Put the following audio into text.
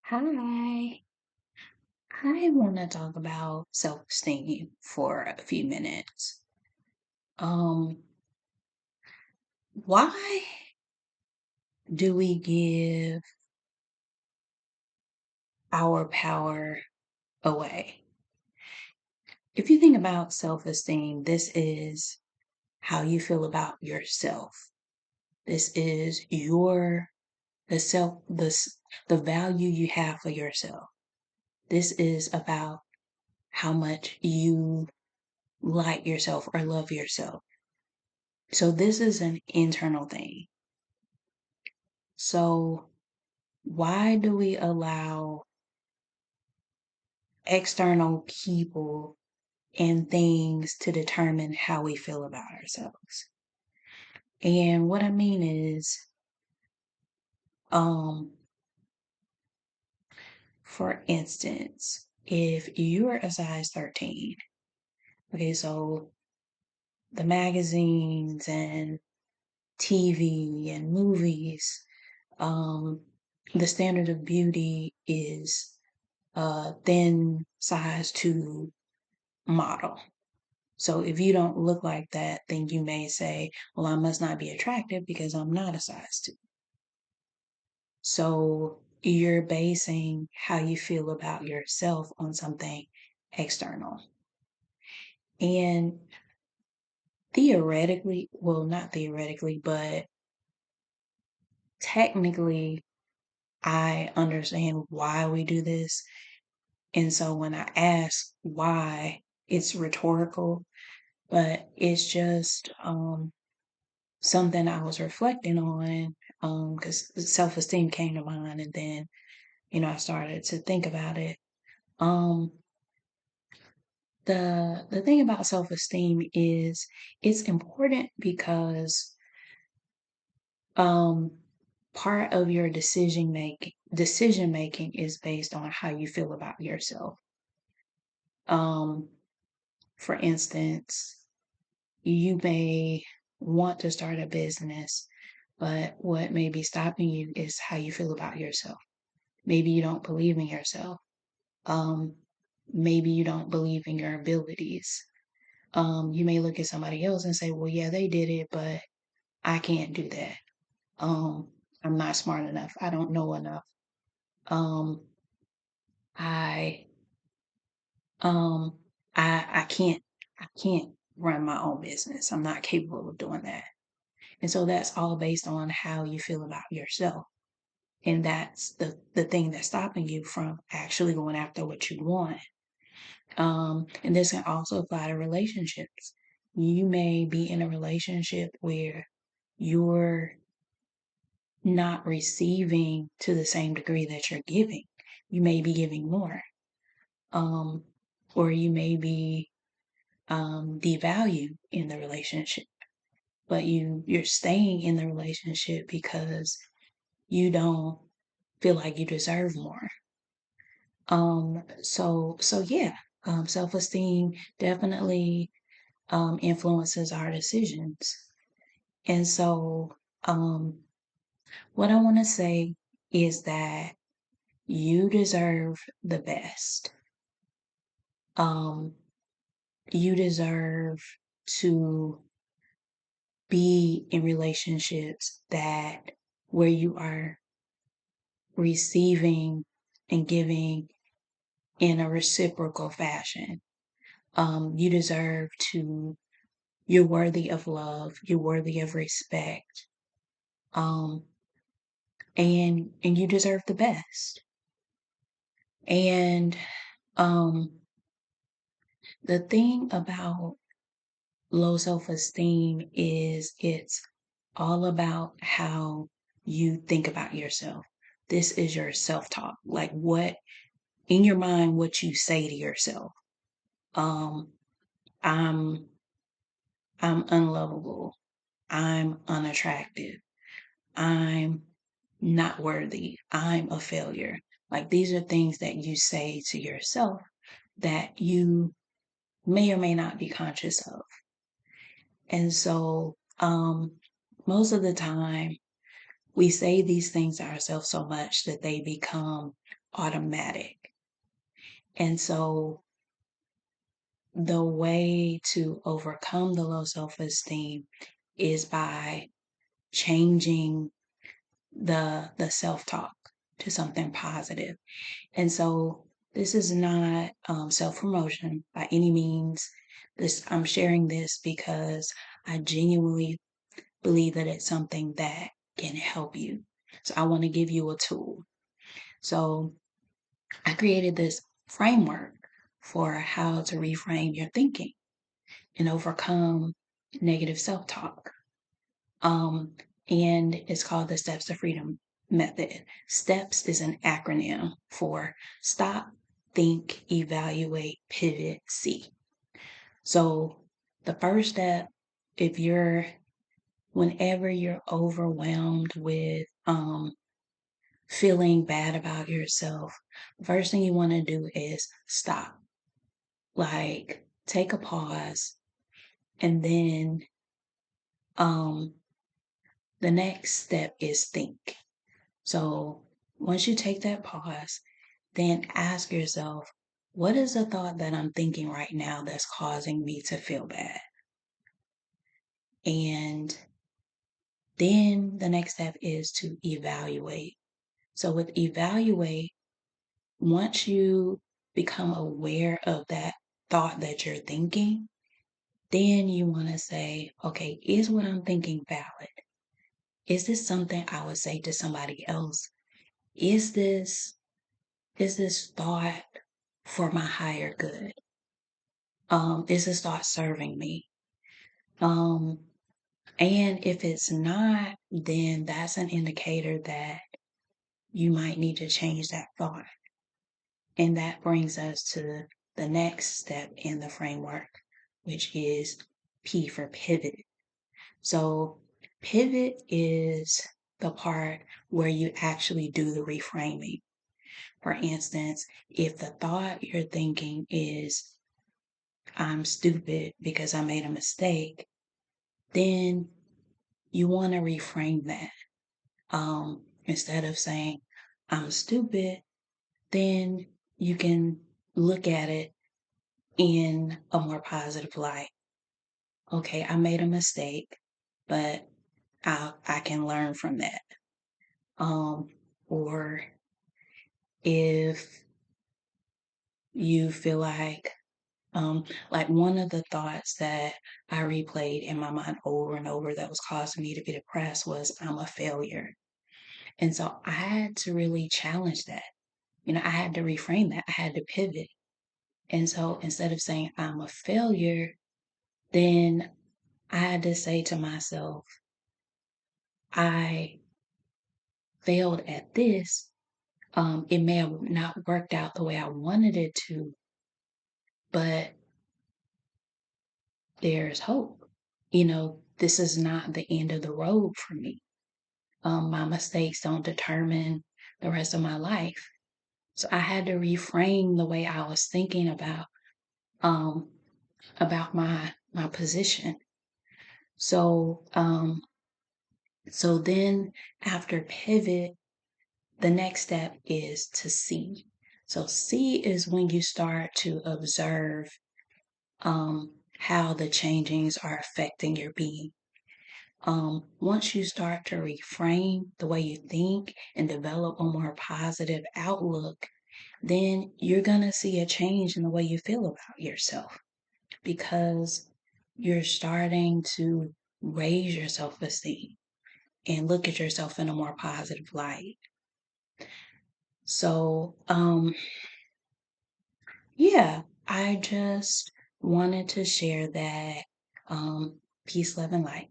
Hi, I want to talk about self-esteem for a few minutes. Um, why do we give our power away? If you think about self-esteem, this is how you feel about yourself. This is the self the value you have for yourself. This is about how much you like yourself or love yourself. So this is an internal thing. So why do we allow external people and things to determine how we feel about ourselves? And what I mean is, um, for instance, if you're a size 13, okay, so the magazines and TV and movies, um, the standard of beauty is thin size to model. So if you don't look like that, then you may say, well, I must not be attractive because I'm not a size 2. So you're basing how you feel about yourself on something external. And theoretically, well, not theoretically, but technically, I understand why we do this. And so when I ask why, it's rhetorical, but it's just something I was reflecting on, because self-esteem came to mind, and then I started to think about it. Um, the thing about self-esteem is it's important because um part of your decision making is based on how you feel about yourself. Um, for instance, you may want to start a business, but what may be stopping you is how you feel about yourself. Maybe you don't believe in yourself. Um, maybe you don't believe in your abilities. You may look at somebody else and say, well, yeah, they did it, but I can't do that. Um, I'm not smart enough. I don't know enough. Um, I um I can't run my own business. I'm not capable of doing that. And so that's all based on how you feel about yourself. And that's the thing that's stopping you from actually going after what you want. And this can also apply to relationships. You may be in a relationship where you're not receiving to the same degree that you're giving. You may be giving more, um, or you may be devalued in the relationship, but you're staying in the relationship because you don't feel like you deserve more. So yeah, self-esteem definitely influences our decisions. And so, um, what I want to say is that you deserve the best. Um, you deserve to be in relationships that where you are receiving and giving in a reciprocal fashion. You deserve to, you're worthy of love, you're worthy of respect, um, and you deserve the best. And um, the thing about low self-esteem is it's all about how you think about yourself. This is your self-talk, like what in your mind, what you say to yourself. Um, I'm I'm unlovable. I'm unattractive. I'm not worthy. I'm a failure. Like these are things that you say to yourself that you may or may not be conscious of. And so, most of the time, we say these things to ourselves so much that they become automatic. And so the way to overcome the low self-esteem is by changing the self-talk to something positive. And so this is not self-promotion by any means. I'm sharing this because I genuinely believe that it's something that can help you. So I want to give you a tool. So I created this framework for how to reframe your thinking and overcome negative self-talk. And it's called the Steps to Freedom method. STEPS is an acronym for Stop, Think, Evaluate, Pivot, See. So the first step, if whenever you're overwhelmed with feeling bad about yourself, the first thing you want to do is stop. Like take a pause, and then um the next step is think. So once you take that pause, then ask yourself, what is the thought that I'm thinking right now that's causing me to feel bad? And then the next step is to evaluate. So with evaluate, once you become aware of that thought that you're thinking, then you want to say, okay, is what I'm thinking valid? Is this something I would say to somebody else? Is this thought for my higher good? Is this thought serving me? Um, and if it's not, then that's an indicator that you might need to change that thought. And that brings us to the next step in the framework, which is P for pivot. So pivot is the part where you actually do the reframing. For instance, if the thought you're thinking is, I'm stupid because I made a mistake, then you want to reframe that. Instead of saying, I'm stupid, then you can look at it in a more positive light. Okay, I made a mistake, but I can learn from that. Or if you feel like one of the thoughts that I replayed in my mind over and over that was causing me to be depressed was I'm a failure. And so I had to really challenge that. I had to reframe that. I had to pivot. And so instead of saying I'm a failure, then I had to say to myself, I failed at this. It may have not worked out the way I wanted it to, but there's hope. This is not the end of the road for me. My mistakes don't determine the rest of my life. So I had to reframe the way I was thinking um, about my position. So then after pivot, the next step is to see. So see is when you start to observe how the changings are affecting your being. Once you start to reframe the way you think and develop a more positive outlook, then you're going to see a change in the way you feel about yourself because you're starting to raise your self esteem and look at yourself in a more positive light. So, yeah, I just wanted to share that peace, love, and light.